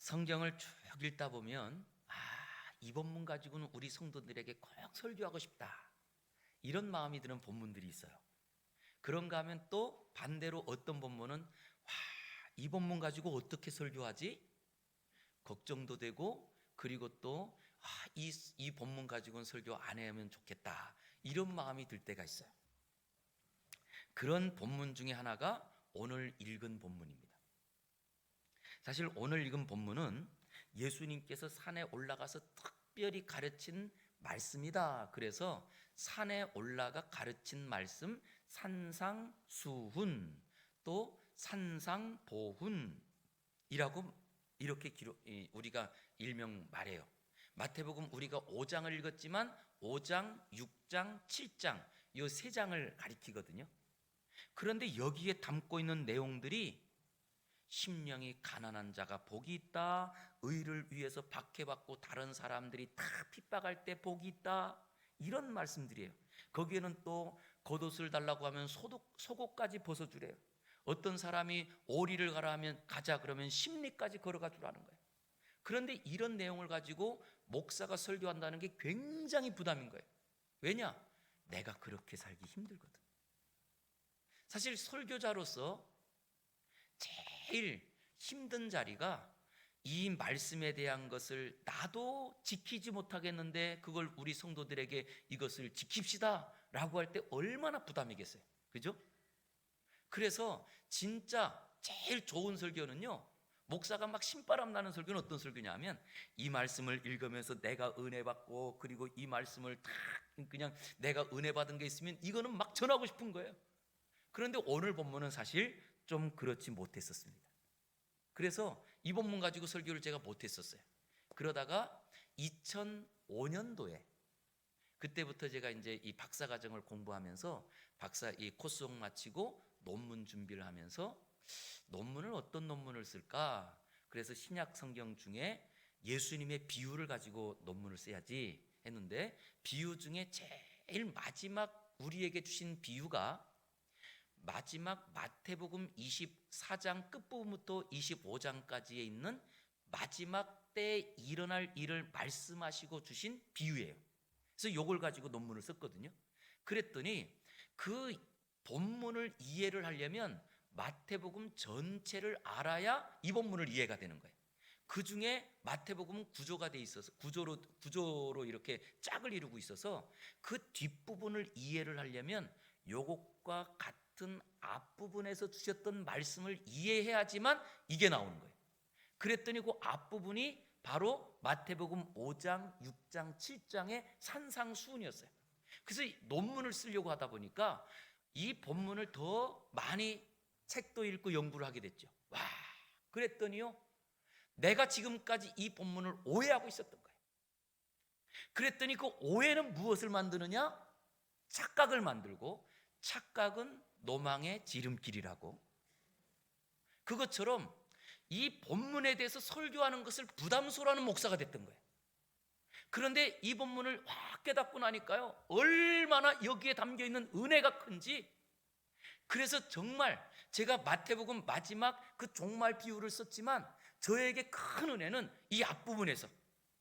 성경을 쭉 읽다 보면 이 본문 가지고는 우리 성도들에게 꼭 설교하고 싶다, 이런 마음이 드는 본문들이 있어요. 그런가 하면 또 반대로 어떤 본문은 이 본문 가지고 어떻게 설교하지? 걱정도 되고, 그리고 또 이 본문 가지고는 설교 안 하면 좋겠다, 이런 마음이 들 때가 있어요. 그런 본문 중에 하나가 오늘 읽은 본문입니다. 사실 오늘 읽은 본문은 예수님께서 산에 올라가서 특별히 가르친 말씀이다. 그래서 산에 올라가 가르친 말씀, 산상수훈, 또 산상보훈이라고 이렇게 우리가 일명 말해요. 마태복음 우리가 5장을 읽었지만 5장, 6장, 7장 이 세 장을 가리키거든요. 그런데 여기에 담고 있는 내용들이 심령이 가난한 자가 복이 있다, 의를 위해서 박해받고 다른 사람들이 다 핍박할 때 복이 있다, 이런 말씀들이에요. 거기에는 또 겉옷을 달라고 하면 속옷까지 벗어주래요. 어떤 사람이 오리를 가라 하면 가자 그러면 십리까지 걸어가 주라는 거예요. 그런데 이런 내용을 가지고 목사가 설교한다는 게 굉장히 부담인 거예요. 왜냐? 내가 그렇게 살기 힘들거든. 사실 설교자로서 제일 힘든 자리가 이 말씀에 대한 것을 나도 지키지 못하겠는데 그걸 우리 성도들에게 이것을 지킵시다 라고 할 때 얼마나 부담이겠어요. 그죠? 그래서 진짜 제일 좋은 설교는요, 목사가 막 신바람 나는 설교는 어떤 설교냐 하면 이 말씀을 읽으면서 내가 은혜 받고, 그리고 이 말씀을 다 그냥 내가 은혜 받은 게 있으면 이거는 막 전하고 싶은 거예요. 그런데 오늘 본문은 사실 좀 그렇지 못했었습니다. 그래서 이 본문 가지고 설교를 제가 못했었어요. 그러다가 2005년도에 그때부터 제가 이제 이 박사과정을 공부하면서 박사 이 코스속 마치고 논문 준비를 하면서 논문을 어떤 논문을 쓸까? 그래서 신약 성경 중에 예수님의 비유를 가지고 논문을 써야지 했는데, 비유 중에 제일 마지막 우리에게 주신 비유가 마지막 마태복음 24장 끝부분부터 25장까지에 있는 마지막 때 일어날 일을 말씀하시고 주신 비유예요. 그래서 이걸 가지고 논문을 썼거든요. 그랬더니 그 본문을 이해를 하려면 마태복음 전체를 알아야 이 본문을 이해가 되는 거예요. 그 중에 마태복음은 구조가 돼 있어서 구조로 이렇게 짝을 이루고 있어서 그 뒷부분을 이해를 하려면 요것과 같은 앞부분에서 주셨던 말씀을 이해해야지만 이게 나오는 거예요. 그랬더니 그 앞부분이 바로 마태복음 5장, 6장, 7장의 산상수훈이었어요. 그래서 논문을 쓰려고 하다 보니까 이 본문을 더 많이 책도 읽고 연구를 하게 됐죠. 그랬더니요, 내가 지금까지 이 본문을 오해하고 있었던 거예요. 그랬더니 그 오해는 무엇을 만드느냐? 착각을 만들고, 착각은 노망의 지름길이라고. 그것처럼 이 본문에 대해서 설교하는 것을 부담스러워하는 목사가 됐던 거예요. 그런데 이 본문을 확 깨닫고 나니까요, 얼마나 여기에 담겨있는 은혜가 큰지. 그래서 정말 제가 마태복음 마지막 그 종말 비유를 썼지만 저에게 큰 은혜는 이 앞부분에서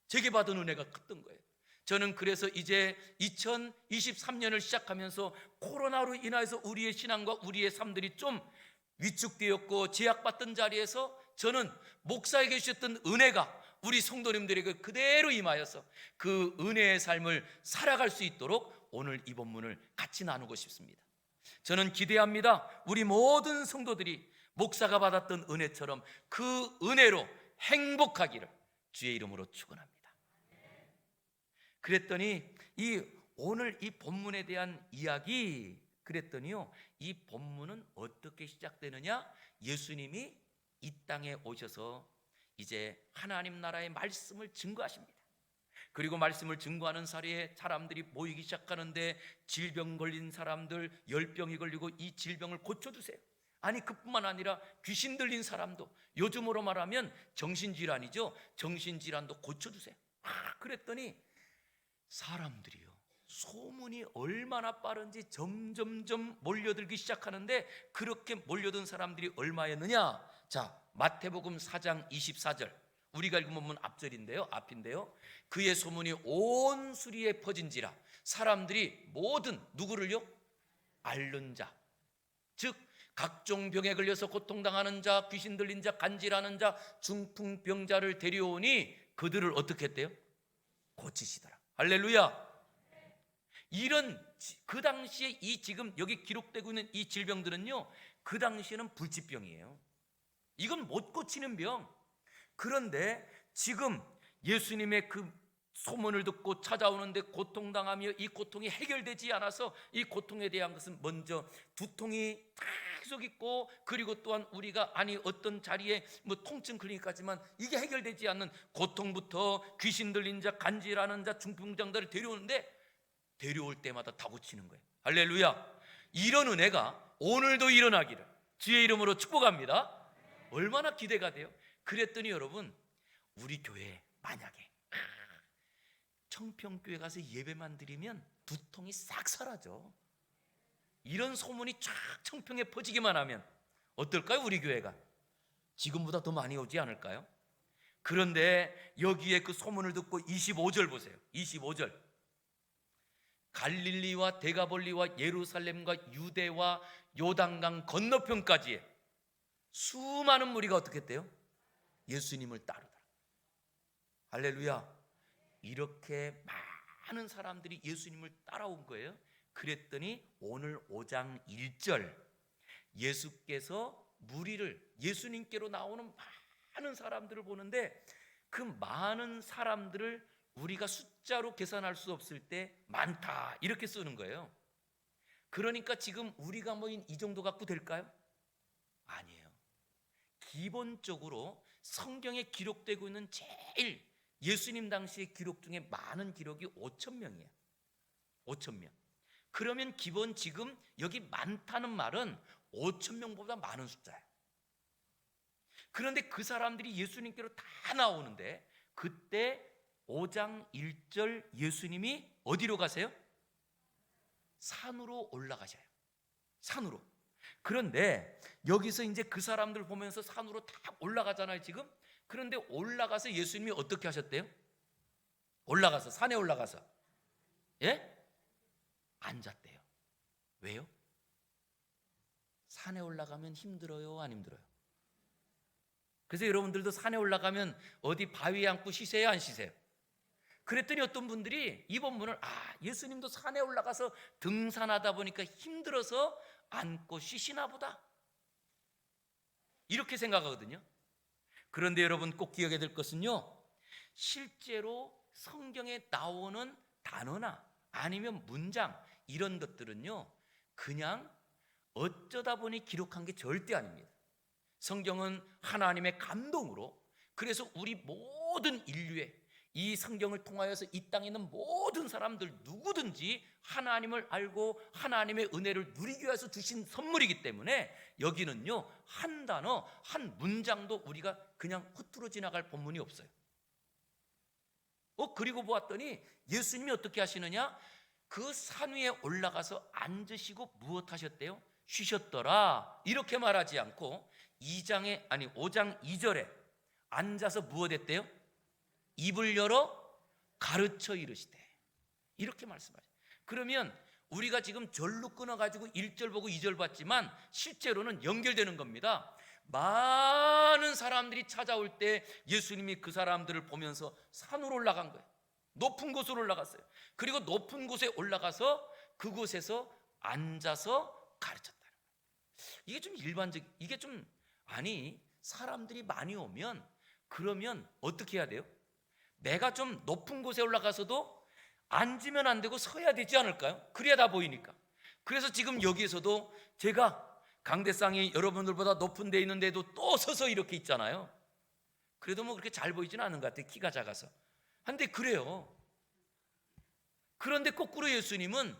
제게 받은 은혜가 컸던 거예요. 저는 그래서 이제 2023년을 시작하면서 코로나로 인해서 우리의 신앙과 우리의 삶들이 좀 위축되었고 제약받던 자리에서 저는 목사에게 주셨던 은혜가 우리 성도님들에게 그대로 임하여서 그 은혜의 삶을 살아갈 수 있도록 오늘 이 본문을 같이 나누고 싶습니다. 저는 기대합니다. 우리 모든 성도들이 목사가 받았던 은혜처럼 그 은혜로 행복하기를 주의 이름으로 축원합니다. 그랬더니 오늘 이 본문에 대한 이야기, 그랬더니요, 이 본문은 어떻게 시작되느냐? 예수님이 이 땅에 오셔서 이제 하나님 나라의 말씀을 증거하십니다. 그리고 말씀을 증거하는 사이에 사람들이 모이기 시작하는데 질병 걸린 사람들, 열병이 걸리고 이 질병을 고쳐주세요. 아니 그뿐만 아니라 귀신 들린 사람도, 요즘으로 말하면 정신질환이죠, 정신질환도 고쳐주세요. 그랬더니 사람들이요, 소문이 얼마나 빠른지 점점점 몰려들기 시작하는데, 그렇게 몰려든 사람들이 얼마였느냐? 자, 마태복음 4장 24절 우리가 읽은 본문 앞인데요. 그의 소문이 온 수리에 퍼진지라 사람들이 모든 누구를요? 앓는 자, 즉 각종 병에 걸려서 고통당하는 자, 귀신 들린 자, 간질하는 자, 중풍병자를 데려오니 그들을 어떻게 했대요? 고치시더라. 할렐루야. 그 당시에 이 지금 여기 기록되고 있는 이 질병들은요, 그 당시에는 불치병이에요. 이건 못 고치는 병. 그런데 지금 예수님의 그 소문을 듣고 찾아오는데 고통당하며 이 고통이 해결되지 않아서 이 고통에 대한 것은 먼저 두통이 계속 있고, 그리고 또한 우리가 어떤 자리에 뭐 통증 클리닉까지만 이게 해결되지 않는 고통부터 귀신 들린 자, 간질하는 자, 중풍병자를 데려오는데 데려올 때마다 다 고치는 거예요. 할렐루야. 이런 은혜가 오늘도 일어나기를 주의 이름으로 축복합니다. 얼마나 기대가 돼요. 그랬더니 여러분, 우리 교회 만약에 청평교회 가서 예배만 드리면 두통이 싹 사라져. 이런 소문이 쫙 청평에 퍼지기만 하면 어떨까요? 우리 교회가 지금보다 더 많이 오지 않을까요? 그런데 여기에 그 소문을 듣고 25절 보세요. 25절. 갈릴리와 데가볼리와 예루살렘과 유대와 요단강 건너편까지에 수많은 무리가 어떻게 했대요? 예수님을 따르더라. 할렐루야. 이렇게 많은 사람들이 예수님을 따라온 거예요. 그랬더니 오늘 5장 1절, 예수께서 무리를, 예수님께로 나오는 많은 사람들을 보는데 그 많은 사람들을 우리가 숫자로 계산할 수 없을 때 많다 이렇게 쓰는 거예요. 그러니까 지금 우리가 모인 이 정도 갖고 될까요? 아니에요. 기본적으로 성경에 기록되고 있는 제일 예수님 당시의 기록 중에 많은 기록이 5,000명이에요. 5,000명. 그러면 기본 지금 여기 많다는 말은 5,000명보다 많은 숫자예요. 그런데 그 사람들이 예수님께로 다 나오는데 그때 5장 1절 예수님이 어디로 가세요? 산으로 올라가셔요. 산으로. 그런데 여기서 이제 그 사람들 보면서 산으로 다 올라가잖아요, 지금. 그런데 올라가서 예수님이 어떻게 하셨대요? 산에 올라가서 앉았대요. 왜요? 산에 올라가면 힘들어요, 안 힘들어요? 그래서 여러분들도 산에 올라가면 어디 바위에 앉고 쉬세요, 안 쉬세요? 그랬더니 어떤 분들이 이 본문을 예수님도 산에 올라가서 등산하다 보니까 힘들어서 앉고 쉬시나 보다 이렇게 생각하거든요. 그런데 여러분 꼭 기억해야 될 것은요, 실제로 성경에 나오는 단어나 아니면 문장 이런 것들은요 그냥 어쩌다 보니 기록한 게 절대 아닙니다. 성경은 하나님의 감동으로, 그래서 우리 모든 인류의 이 성경을 통하여서 이 땅에 있는 모든 사람들 누구든지 하나님을 알고 하나님의 은혜를 누리기 위해서 주신 선물이기 때문에 여기는요 한 단어 한 문장도 우리가 그냥 헛으로 지나갈 본문이 없어요. 그리고 보았더니 예수님이 어떻게 하시느냐, 그 산 위에 올라가서 앉으시고 무엇 하셨대요? 쉬셨더라. 이렇게 말하지 않고 5장 2절에 앉아서 무엇 했대요? 입을 열어 가르쳐 이르시되, 이렇게 말씀하셔요. 그러면 우리가 지금 절로 끊어가지고 1절 보고 2절 봤지만 실제로는 연결되는 겁니다. 많은 사람들이 찾아올 때 예수님이 그 사람들을 보면서 산으로 올라간 거예요. 높은 곳으로 올라갔어요. 그리고 높은 곳에 올라가서 그곳에서 앉아서 가르쳤다는 거예요. 이게 좀 이게 좀 사람들이 많이 오면 그러면 어떻게 해야 돼요? 내가 좀 높은 곳에 올라가서도 앉으면 안 되고 서야 되지 않을까요? 그래야 다 보이니까. 그래서 지금 여기에서도 제가 강대상이 여러분들보다 높은 데 있는데도 또 서서 이렇게 있잖아요. 그래도 뭐 그렇게 잘 보이지는 않은 것 같아요, 키가 작아서. 근데 그래요. 그런데 거꾸로 예수님은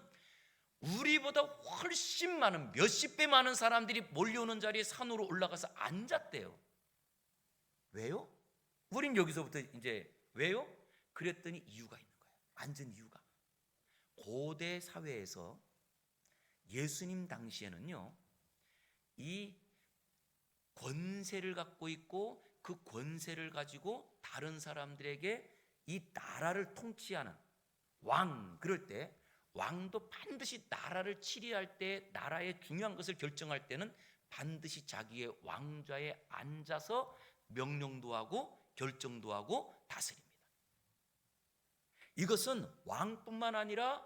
우리보다 훨씬 많은 몇십 배 많은 사람들이 몰려오는 자리에 산으로 올라가서 앉았대요. 왜요? 우린 여기서부터 이제 왜요? 그랬더니 이유가 있는 거예요. 앉은 이유가. 고대 사회에서 예수님 당시에는요 이 권세를 갖고 있고 그 권세를 가지고 다른 사람들에게 이 나라를 통치하는 왕, 그럴 때 왕도 반드시 나라를 치리할 때, 나라의 중요한 것을 결정할 때는 반드시 자기의 왕좌에 앉아서 명령도 하고 결정도 하고 다스립니다. 이것은 왕뿐만 아니라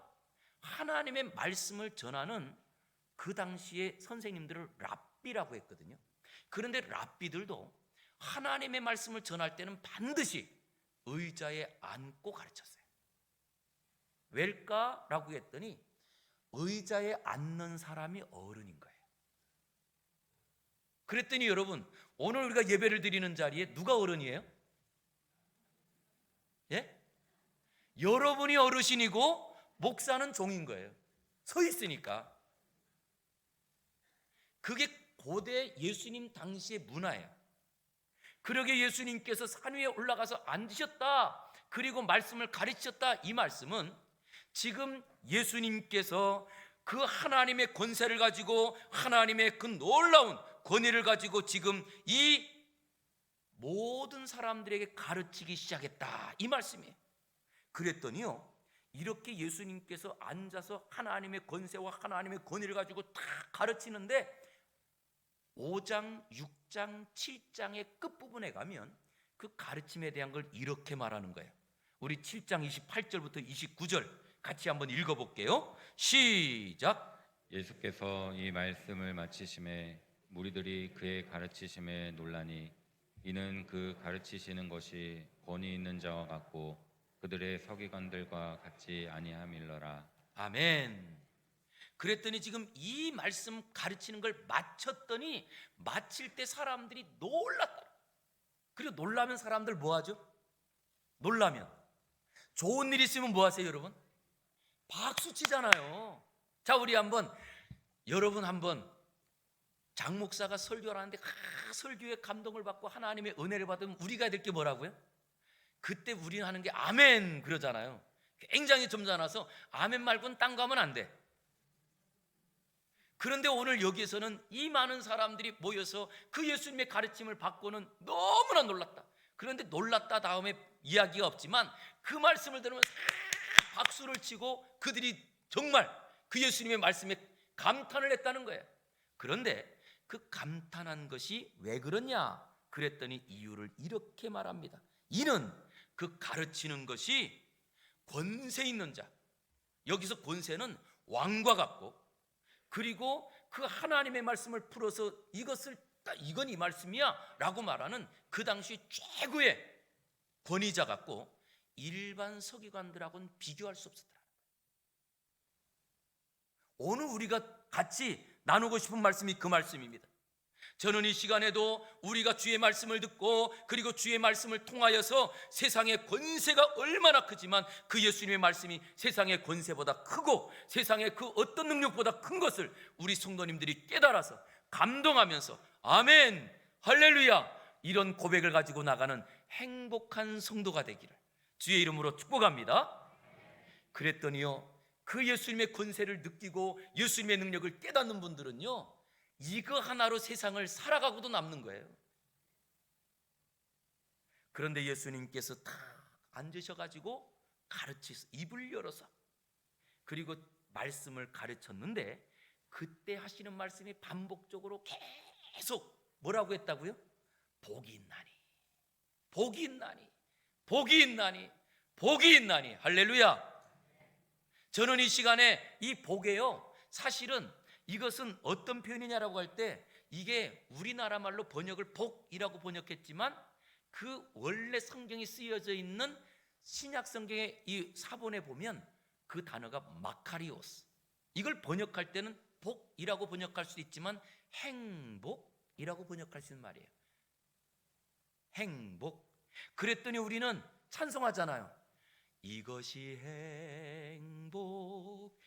하나님의 말씀을 전하는 그 당시에 선생님들을 랍비라고 했거든요. 그런데 랍비들도 하나님의 말씀을 전할 때는 반드시 의자에 앉고 가르쳤어요. 왜일까라고 했더니 의자에 앉는 사람이 어른인 거예요. 그랬더니 여러분, 오늘 우리가 예배를 드리는 자리에 누가 어른이에요? 예? 여러분이 어르신이고 목사는 종인 거예요. 서 있으니까. 그게 고대 예수님 당시의 문화예요. 그러게 예수님께서 산 위에 올라가서 앉으셨다, 그리고 말씀을 가르치셨다, 이 말씀은 지금 예수님께서 그 하나님의 권세를 가지고, 하나님의 그 놀라운 권위를 가지고 지금 이 모든 사람들에게 가르치기 시작했다, 이 말씀이에요. 그랬더니요, 이렇게 예수님께서 앉아서 하나님의 권세와 하나님의 권위를 가지고 다 가르치는데 5장, 6장, 7장의 끝부분에 가면 그 가르침에 대한 걸 이렇게 말하는 거예요. 우리 7장 28절부터 29절 같이 한번 읽어볼게요. 시작. 예수께서 이 말씀을 마치심에 무리들이 그의 가르치심에 놀라니 이는 그 가르치시는 것이 권위 있는 자와 같고 그들의 서기관들과 같지 아니함일러라. 아멘. 그랬더니 지금 이 말씀 가르치는 걸 마쳤더니 마칠 때 사람들이 놀랐다. 그리고 놀라면 사람들 뭐 하죠? 놀라면 좋은 일 있으면 뭐 하세요, 여러분? 박수 치잖아요. 자, 우리 한번, 여러분 한번 장 목사가 설교를 하는데 설교에 감동을 받고 하나님의 은혜를 받으면 우리가 될 게 뭐라고요? 그때 우리는 하는 게 아멘 그러잖아요. 굉장히 점잖아서 아멘 말고는 딴 거 하면 안 돼. 그런데 오늘 여기에서는 이 많은 사람들이 모여서 그 예수님의 가르침을 받고는 너무나 놀랐다. 그런데 놀랐다 다음에 이야기가 없지만 그 말씀을 들으면서 박수를 치고 그들이 정말 그 예수님의 말씀에 감탄을 했다는 거예요. 그런데 그 감탄한 것이 왜 그러냐 그랬더니 이유를 이렇게 말합니다. 이는 그 가르치는 것이 권세 있는 자, 여기서 권세는 왕과 같고, 그리고 그 하나님의 말씀을 풀어서 이것을 이건 이 말씀이야 라고 말하는 그 당시 최고의 권위자 같고 일반 서기관들하고는 비교할 수 없었더라. 오늘 우리가 같이 나누고 싶은 말씀이 그 말씀입니다. 저는 이 시간에도 우리가 주의 말씀을 듣고 그리고 주의 말씀을 통하여서 세상의 권세가 얼마나 크지만 그 예수님의 말씀이 세상의 권세보다 크고 세상의 그 어떤 능력보다 큰 것을 우리 성도님들이 깨달아서 감동하면서 아멘 할렐루야 이런 고백을 가지고 나가는 행복한 성도가 되기를 주의 이름으로 축복합니다. 그랬더니요, 그 예수님의 권세를 느끼고 예수님의 능력을 깨닫는 분들은요, 이거 하나로 세상을 살아가고도 남는 거예요. 그런데 예수님께서 다 앉으셔가지고 가르치셔서 입을 열어서 그리고 말씀을 가르쳤는데 그때 하시는 말씀이 반복적으로 계속 뭐라고 했다고요? 복이 있나니, 복이 있나니, 복이 있나니, 복이 있나니. 할렐루야. 저는 이 시간에 이 복에요, 사실은 이것은 어떤 표현이냐라고 할 때 이게 우리나라 말로 번역을 복이라고 번역했지만 그 원래 성경이 쓰여져 있는 신약 성경의 이 사본에 보면 그 단어가 마카리오스, 이걸 번역할 때는 복이라고 번역할 수 있지만 행복이라고 번역할 수 있는 말이에요. 행복. 그랬더니 우리는 찬송하잖아요. 이것이 행복,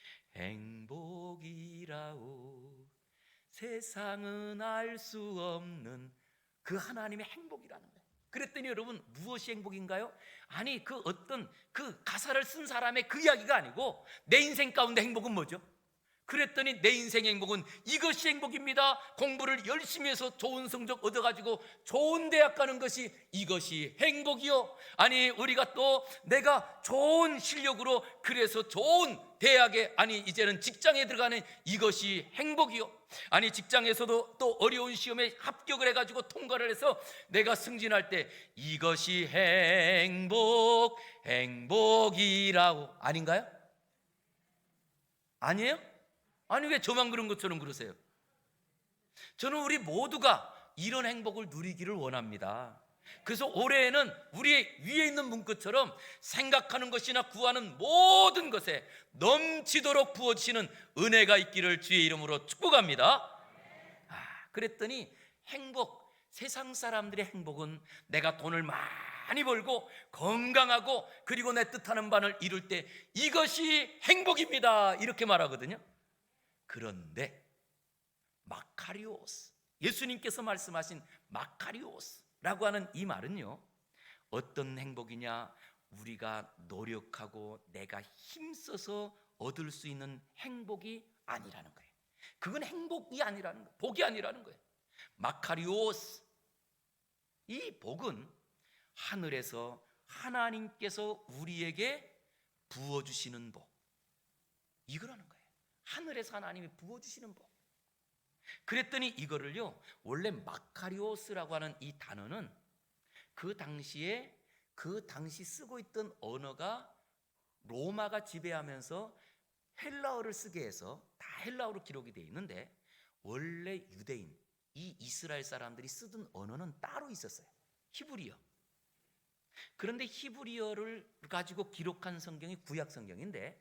행복이라오. 세상은 알 수 없는 그 하나님의 행복이라는 거예요. 그랬더니 여러분, 무엇이 행복인가요? 아니, 그 어떤 그 가사를 쓴 사람의 그 이야기가 아니고 내 인생 가운데 행복은 뭐죠? 그랬더니 내 인생 행복은 이것이 행복입니다. 공부를 열심히 해서 좋은 성적 얻어가지고 좋은 대학 가는 것이 이것이 행복이요. 아니 우리가 또 내가 좋은 실력으로 그래서 좋은 대학에, 아니 이제는 직장에 들어가는 이것이 행복이요. 아니 직장에서도 또 어려운 시험에 합격을 해가지고 통과를 해서 내가 승진할 때 이것이 행복이라고, 아닌가요? 아니에요? 아니 왜 저만 그런 것처럼 그러세요? 저는 우리 모두가 이런 행복을 누리기를 원합니다. 그래서 올해에는 우리 위에 있는 문구처럼 생각하는 것이나 구하는 모든 것에 넘치도록 부어지시는 은혜가 있기를 주의 이름으로 축복합니다. 그랬더니 행복, 세상 사람들의 행복은 내가 돈을 많이 벌고 건강하고 그리고 내 뜻하는 바를 이룰 때 이것이 행복입니다, 이렇게 말하거든요. 그런데 마카리오스, 예수님께서 말씀하신 마카리오스라고 하는 이 말은요, 어떤 행복이냐, 우리가 노력하고 내가 힘써서 얻을 수 있는 행복이 아니라는 거예요. 그건 행복이 아니라는 거예요. 복이 아니라는 거예요. 마카리오스, 이 복은 하늘에서 하나님께서 우리에게 부어주시는 복, 이거라는 거예요. 하늘에서 하나님이 부어주시는 복. 그랬더니 이거를요, 원래 마카리오스라고 하는 이 단어는 그 당시 쓰고 있던 언어가 로마가 지배하면서 헬라어를 쓰게 해서 다 헬라어로 기록이 되어 있는데, 원래 유대인, 이 이스라엘 사람들이 쓰던 언어는 따로 있었어요. 히브리어. 그런데 히브리어를 가지고 기록한 성경이 구약 성경인데,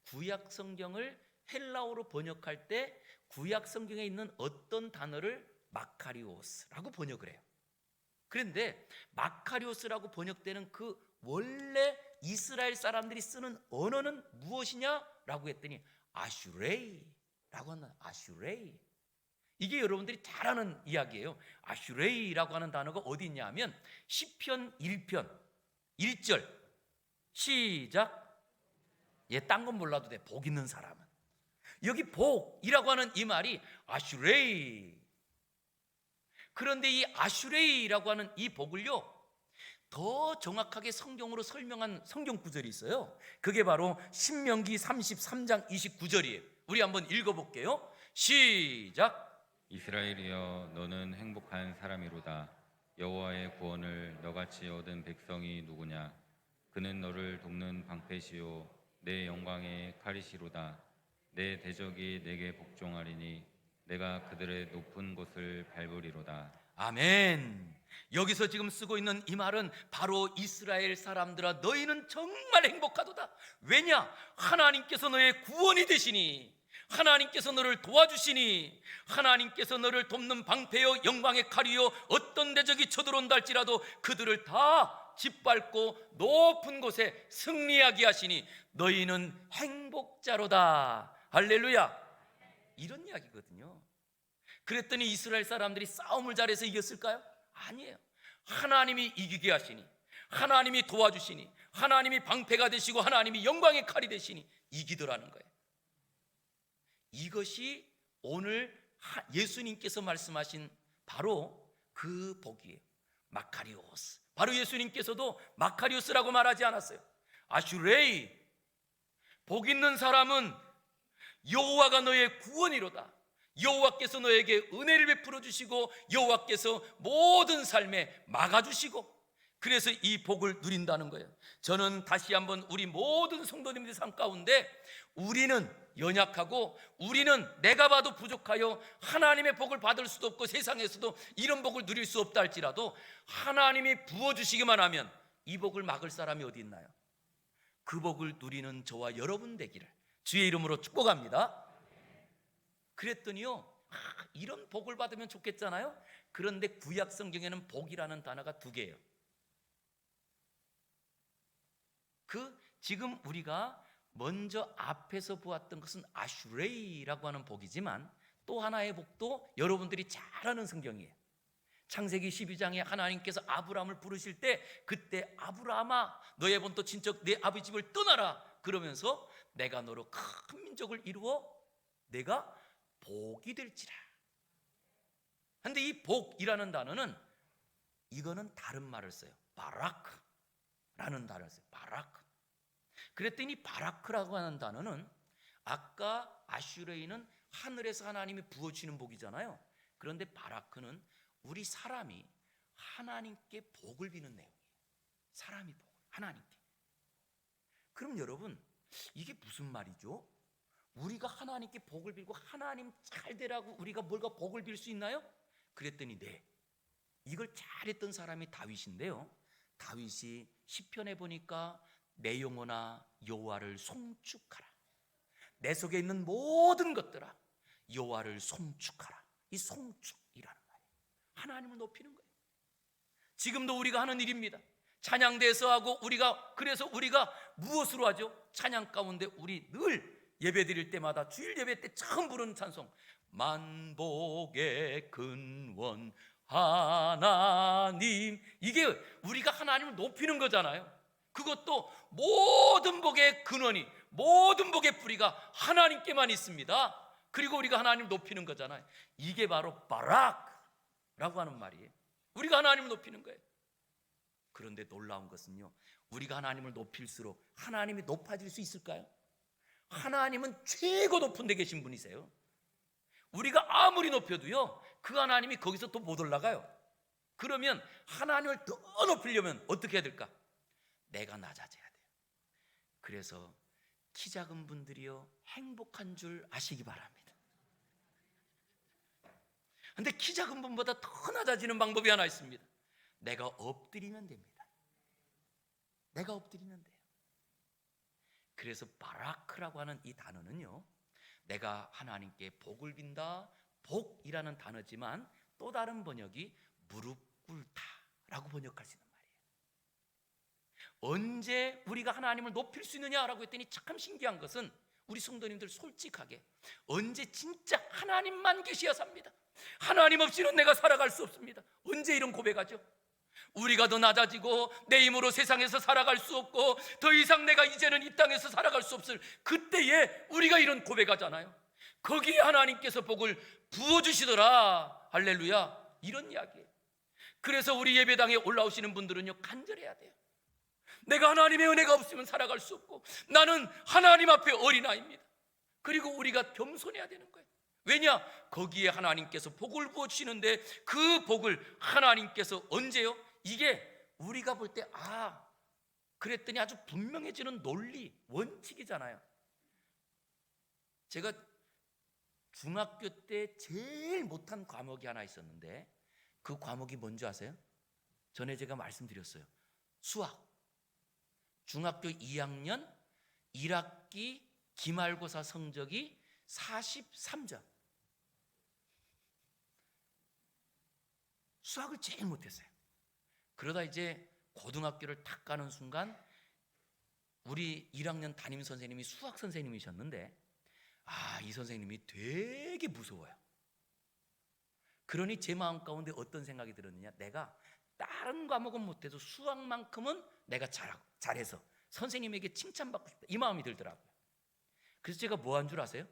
구약 성경을 헬라어로 번역할 때 구약 성경에 있는 어떤 단어를 마카리오스라고 번역을 해요. 그런데 마카리오스라고 번역되는 그 원래 이스라엘 사람들이 쓰는 언어는 무엇이냐라고 했더니 아슈레이라고 하는, 아슈레이. 이게 여러분들이 잘 아는 이야기예요. 아슈레이라고 하는 단어가 어디 있냐 하면 시편 1편 1절 시작. 딴 건 몰라도 돼, 복 있는 사람은. 여기 복이라고 하는 이 말이 아슈레이. 그런데 이 아슈레이라고 하는 이 복을요, 더 정확하게 성경으로 설명한 성경 구절이 있어요. 그게 바로 신명기 33장 29절이에요. 우리 한번 읽어볼게요. 시작. 이스라엘이여 너는 행복한 사람이로다. 여호와의 구원을 너같이 얻은 백성이 누구냐? 그는 너를 돕는 방패시요 내 영광의 칼이시로다. 내 대적이 내게 복종하리니 내가 그들의 높은 곳을 밟으리로다. 아멘. 여기서 지금 쓰고 있는 이 말은 바로 이스라엘 사람들아, 너희는 정말 행복하도다. 왜냐? 하나님께서 너의 구원이 되시니, 하나님께서 너를 도와주시니, 하나님께서 너를 돕는 방패요 영광의 칼이요 어떤 대적이 쳐들어온다 할지라도 그들을 다 짓밟고 높은 곳에 승리하게 하시니 너희는 행복자로다. 할렐루야. 이런 이야기거든요. 그랬더니 이스라엘 사람들이 싸움을 잘해서 이겼을까요? 아니에요. 하나님이 이기게 하시니, 하나님이 도와주시니, 하나님이 방패가 되시고 하나님이 영광의 칼이 되시니 이기더라는 거예요. 이것이 오늘 예수님께서 말씀하신 바로 그 복이에요. 마카리오스. 바로 예수님께서도 마카리오스라고 말하지 않았어요. 아슈레이, 복 있는 사람은 여호와가 너의 구원이로다. 여호와께서 너에게 은혜를 베풀어 주시고 여호와께서 모든 삶에 막아주시고, 그래서 이 복을 누린다는 거예요. 저는 다시 한번 우리 모든 성도님들 삶 가운데 우리는 연약하고 우리는 내가 봐도 부족하여 하나님의 복을 받을 수도 없고 세상에서도 이런 복을 누릴 수 없다 할지라도 하나님이 부어주시기만 하면 이 복을 막을 사람이 어디 있나요? 그 복을 누리는 저와 여러분 되기를 주의 이름으로 축복합니다. 그랬더니요, 이런 복을 받으면 좋겠잖아요. 그런데 구약 성경에는 복이라는 단어가 2개예요. 지금 우리가 먼저 앞에서 보았던 것은 아슈레이라고 하는 복이지만 또 하나의 복도 여러분들이 잘 아는 성경이에요. 창세기 12장에 하나님께서 아브라함을 부르실 때 그때 아브라함아 너의 본토 친척 내 아버지 집을 떠나라 그러면서 내가 너로 큰 민족을 이루어 내가 복이 될지라. 근데 이 복이라는 단어는 이거는 다른 말을 써요. 바라크라는 단어를 써요. 바라크. 그랬더니 바라크라고 하는 단어는 아까 아슈레이는 하늘에서 하나님이 부어주시는 복이잖아요. 그런데 바라크는 우리 사람이 하나님께 복을 비는 내용이에요. 사람이 복을 하나님께. 그럼 여러분, 이게 무슨 말이죠? 우리가 하나님께 복을 빌고 하나님 잘 되라고 우리가 뭘가 복을 빌 수 있나요? 그랬더니 네, 이걸 잘했던 사람이 다윗인데요. 다윗이 시편에 보니까 내 영혼아 여호와를 송축하라. 내 속에 있는 모든 것들아 여호와를 송축하라. 이 송축이라는 말이에요. 하나님을 높이는 거예요. 지금도 우리가 하는 일입니다. 찬양대에서 하고 그래서 우리가 무엇으로 하죠? 찬양 가운데 우리 늘 예배 드릴 때마다 주일 예배 때 처음 부르는 찬송, 만복의 근원 하나님. 이게 우리가 하나님을 높이는 거잖아요. 그것도 모든 복의 근원이, 모든 복의 뿌리가 하나님께만 있습니다. 그리고 우리가 하나님을 높이는 거잖아요. 이게 바로 바락라고 하는 말이에요. 우리가 하나님을 높이는 거예요. 그런데 놀라운 것은요, 우리가 하나님을 높일수록 하나님이 높아질 수 있을까요? 하나님은 최고 높은 데 계신 분이세요. 우리가 아무리 높여도요, 그 하나님이 거기서 또 못 올라가요. 그러면 하나님을 더 높이려면 어떻게 해야 될까? 내가 낮아져야 돼요. 그래서 키 작은 분들이요 행복한 줄 아시기 바랍니다. 근데 키 작은 분보다 더 낮아지는 방법이 하나 있습니다. 내가 엎드리면 됩니다. 내가 엎드리면 돼요. 그래서 바라크라고 하는 이 단어는요, 내가 하나님께 복을 빈다, 복이라는 단어지만 또 다른 번역이 무릎 꿇다라고 번역할 수 있는 말이에요. 언제 우리가 하나님을 높일 수 있느냐라고 했더니 참 신기한 것은 우리 성도님들 솔직하게 언제 진짜 하나님만 계셔야 삽니다. 하나님 없이는 내가 살아갈 수 없습니다. 언제 이런 고백하죠? 우리가 더 낮아지고 내 힘으로 세상에서 살아갈 수 없고 더 이상 내가 이제는 이 땅에서 살아갈 수 없을 그때에 우리가 이런 고백하잖아요. 거기에 하나님께서 복을 부어주시더라. 할렐루야. 이런 이야기예요. 그래서 우리 예배당에 올라오시는 분들은요 간절해야 돼요. 내가 하나님의 은혜가 없으면 살아갈 수 없고 나는 하나님 앞에 어린아이입니다. 그리고 우리가 겸손해야 되는 거예요. 왜냐? 거기에 하나님께서 복을 부어주시는데 그 복을 하나님께서 언제요? 이게 우리가 볼 때 그랬더니 아주 분명해지는 논리, 원칙이잖아요. 제가 중학교 때 제일 못한 과목이 하나 있었는데 그 과목이 뭔지 아세요? 전에 제가 말씀드렸어요. 수학. 중학교 2학년 1학기 기말고사 성적이 43점. 수학을 제일 못했어요. 그러다 이제 고등학교를 탁 가는 순간 우리 1학년 담임 선생님이 수학 선생님이셨는데 이 선생님이 되게 무서워요. 그러니 제 마음 가운데 어떤 생각이 들었느냐, 내가 다른 과목은 못해도 수학만큼은 내가 잘해서 선생님에게 칭찬받고 싶다, 이 마음이 들더라고요. 그래서 제가 뭐 한 줄 아세요?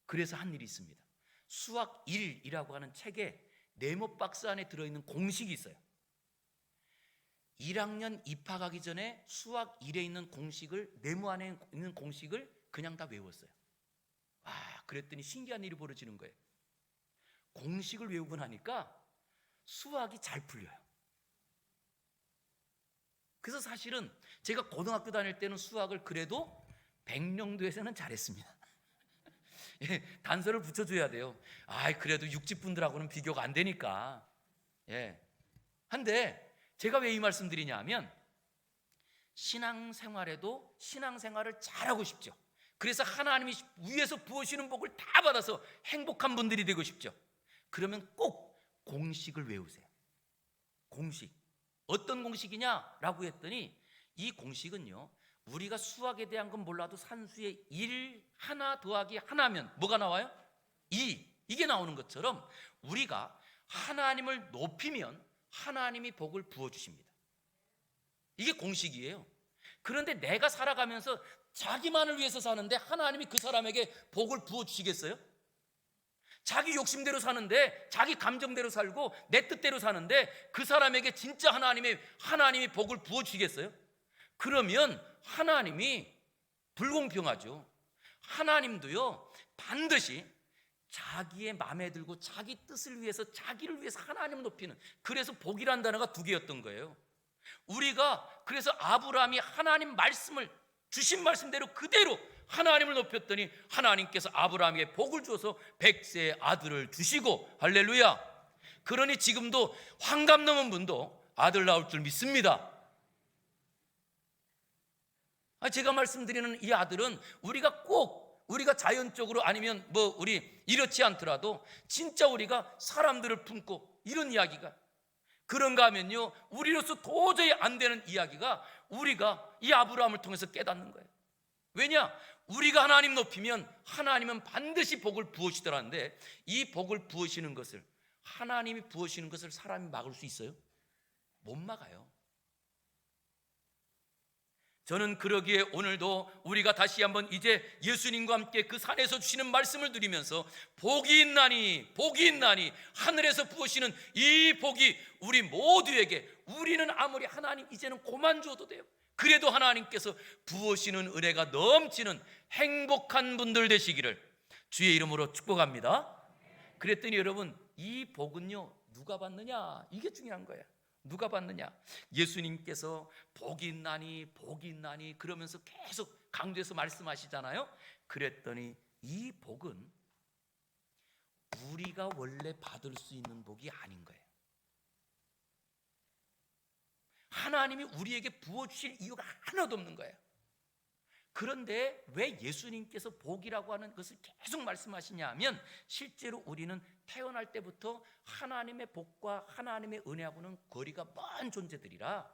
그래서 한 일이 있습니다. 수학 1이라고 하는 책에 네모 박스 안에 들어있는 공식이 있어요. 1학년 입학하기 전에 수학 1에 있는 공식을, 네모 안에 있는 공식을 그냥 다 외웠어요. 그랬더니 신기한 일이 벌어지는 거예요. 공식을 외우고 나니까 수학이 잘 풀려요. 그래서 사실은 제가 고등학교 다닐 때는 수학을 그래도 백령도에서는 잘했습니다. 단서를 붙여줘야 돼요. 그래도 육지분들하고는 비교가 안 되니까. 한데 제가 왜 이 말씀 드리냐 하면 신앙생활에도 신앙생활을 잘하고 싶죠. 그래서 하나님이 위에서 부으시는 복을 다 받아서 행복한 분들이 되고 싶죠. 그러면 꼭 공식을 외우세요. 공식. 어떤 공식이냐라고 했더니 이 공식은요, 우리가 수학에 대한 건 몰라도 산수의 1 하나 더하기 하나면 뭐가 나와요? 2. 이게 나오는 것처럼 우리가 하나님을 높이면 하나님이 복을 부어주십니다. 이게 공식이에요. 그런데 내가 살아가면서 자기만을 위해서 사는데 하나님이 그 사람에게 복을 부어주시겠어요? 자기 욕심대로 사는데, 자기 감정대로 살고 내 뜻대로 사는데 그 사람에게 진짜 하나님이 복을 부어주시겠어요? 그러면 하나님이 불공평하죠. 하나님도요, 반드시 자기의 마음에 들고 자기 뜻을 위해서, 자기를 위해서 하나님을 높이는, 그래서 복이란 단어가 두 개였던 거예요. 우리가 그래서 아브라함이 하나님 말씀을, 주신 말씀대로 그대로 하나님을 높였더니 하나님께서 아브라함에게 복을 주어서 100세의 아들을 주시고, 할렐루야. 그러니 지금도 환갑 넘은 분도 아들 나올 줄 믿습니다. 제가 말씀드리는 이 아들은 우리가 자연적으로 아니면 우리 이렇지 않더라도 진짜 우리가 사람들을 품고 이런 이야기가 그런가 하면요, 우리로서 도저히 안 되는 이야기가 우리가 이 아브라함을 통해서 깨닫는 거예요. 왜냐? 우리가 하나님 높이면 하나님은 반드시 복을 부으시더라는데, 이 복을 부으시는 것을, 하나님이 부으시는 것을 사람이 막을 수 있어요? 못 막아요. 저는 그러기에 오늘도 우리가 다시 한번 이제 예수님과 함께 그 산에서 주시는 말씀을 드리면서 복이 있나니 하늘에서 부으시는 이 복이 우리 모두에게, 우리는 아무리 하나님 이제는 고만 줘도 돼요. 그래도 하나님께서 부으시는 은혜가 넘치는 행복한 분들 되시기를 주의 이름으로 축복합니다. 그랬더니 여러분, 이 복은요, 누가 받느냐? 이게 중요한 거예요. 누가 받느냐? 예수님께서 복이 있나니 그러면서 계속 강조해서 말씀하시잖아요. 그랬더니 이 복은 우리가 원래 받을 수 있는 복이 아닌 거예요. 하나님이 우리에게 부어주실 이유가 하나도 없는 거예요. 그런데 왜 예수님께서 복이라고 하는 것을 계속 말씀하시냐 하면, 실제로 우리는 태어날 때부터 하나님의 복과 하나님의 은혜하고는 거리가 먼 존재들이라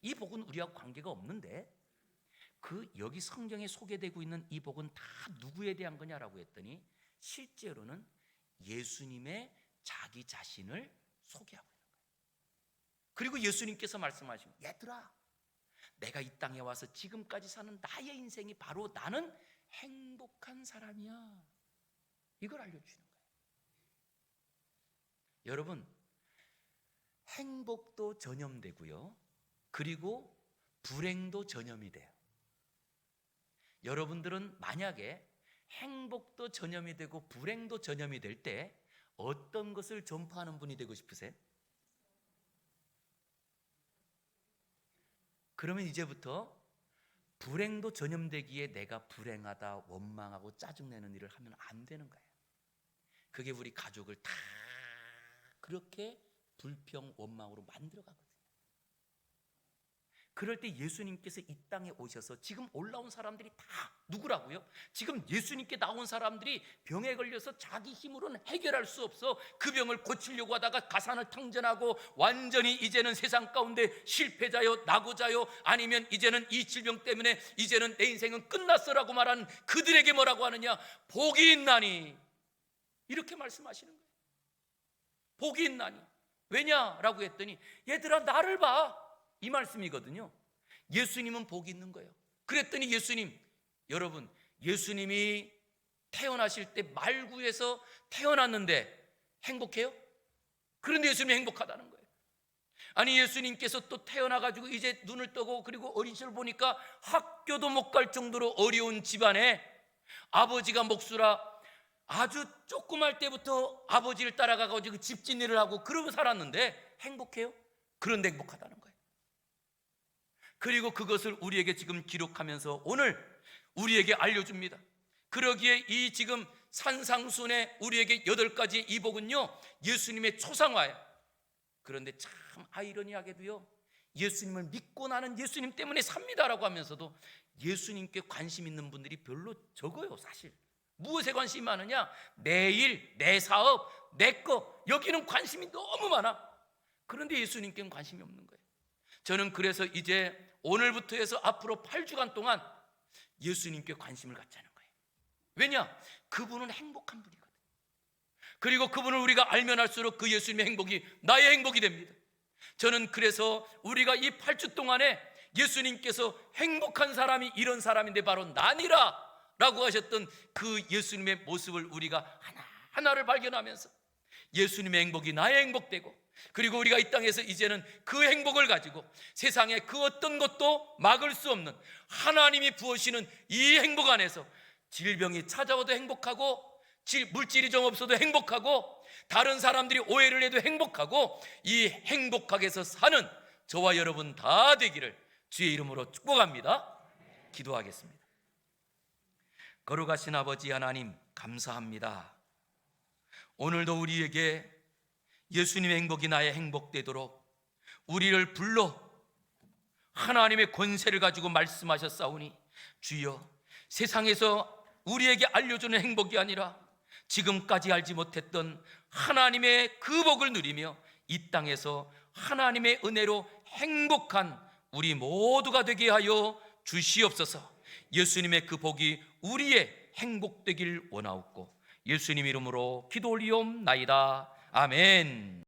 이 복은 우리하고 관계가 없는데, 여기 성경에 소개되고 있는 이 복은 다 누구에 대한 거냐라고 했더니, 실제로는 예수님의 자기 자신을 소개하고 있는 거예요. 그리고 예수님께서 말씀하신, 얘들아, 내가 이 땅에 와서 지금까지 사는 나의 인생이 바로 나는 행복한 사람이야, 이걸 알려주시는 거예요. 여러분, 행복도 전염되고요, 그리고 불행도 전염이 돼요. 여러분들은 만약에 행복도 전염이 되고 불행도 전염이 될 때 어떤 것을 전파하는 분이 되고 싶으세요? 그러면 이제부터 불행도 전염되기에 내가 불행하다, 원망하고 짜증내는 일을 하면 안 되는 거예요. 그게 우리 가족을 다 그렇게 불평, 원망으로 만들어가거든요. 그럴 때 예수님께서 이 땅에 오셔서, 지금 올라온 사람들이 다 누구라고요? 지금 예수님께 나온 사람들이 병에 걸려서 자기 힘으로는 해결할 수 없어 그 병을 고치려고 하다가 가산을 탕전하고 완전히 이제는 세상 가운데 실패자요, 낙오자요, 아니면 이제는 이 질병 때문에 이제는 내 인생은 끝났어라고 말하는 그들에게 뭐라고 하느냐? 복이 있나니, 이렇게 말씀하시는 거예요. 복이 있나니. 왜냐라고 했더니, 얘들아 나를 봐, 이 말씀이거든요. 예수님은 복이 있는 거예요. 그랬더니 여러분, 예수님이 태어나실 때 말구에서 태어났는데 행복해요? 그런데 예수님이 행복하다는 거예요. 아니, 예수님께서 또 태어나가지고 이제 눈을 뜨고 그리고 어린 시절 보니까 학교도 못 갈 정도로 어려운 집안에 아버지가 목수라 아주 조그말 때부터 아버지를 따라가가지고 집짓일을 하고 그러고 살았는데 행복해요? 그런데 행복하다는 거예요. 그리고 그것을 우리에게 지금 기록하면서 오늘 우리에게 알려줍니다. 그러기에 이 지금 산상순에 우리에게 8가지 이 복은요, 예수님의 초상화예요. 그런데 참 아이러니하게도요, 예수님을 믿고 나는 예수님 때문에 삽니다라고 하면서도 예수님께 관심 있는 분들이 별로 적어요. 사실 무엇에 관심이 많으냐? 내 일, 내 사업, 내 거, 여기는 관심이 너무 많아. 그런데 예수님께는 관심이 없는 거예요. 저는 그래서 이제 오늘부터 해서 앞으로 8주간 동안 예수님께 관심을 갖자는 거예요. 왜냐? 그분은 행복한 분이거든요. 그리고 그분을 우리가 알면 알수록 그 예수님의 행복이 나의 행복이 됩니다. 저는 그래서 우리가 이 8주 동안에 예수님께서 행복한 사람이 이런 사람인데 바로 나니라 라고 하셨던 그 예수님의 모습을 우리가 하나하나를 발견하면서 예수님의 행복이 나의 행복되고, 그리고 우리가 이 땅에서 이제는 그 행복을 가지고 세상의 그 어떤 것도 막을 수 없는 하나님이 부으시는 이 행복 안에서 질병이 찾아와도 행복하고, 물질이 좀 없어도 행복하고, 다른 사람들이 오해를 해도 행복하고, 이 행복하게 해서 사는 저와 여러분 다 되기를 주의 이름으로 축복합니다. 기도하겠습니다. 거룩하신 아버지 하나님, 감사합니다. 오늘도 우리에게 예수님의 행복이 나의 행복되도록 우리를 불러 하나님의 권세를 가지고 말씀하셨사오니, 주여, 세상에서 우리에게 알려주는 행복이 아니라 지금까지 알지 못했던 하나님의 그 복을 누리며 이 땅에서 하나님의 은혜로 행복한 우리 모두가 되게 하여 주시옵소서. 예수님의 그 복이 우리의 행복되길 원하옵고 예수님 이름으로 기도 올리옵나이다. 아멘.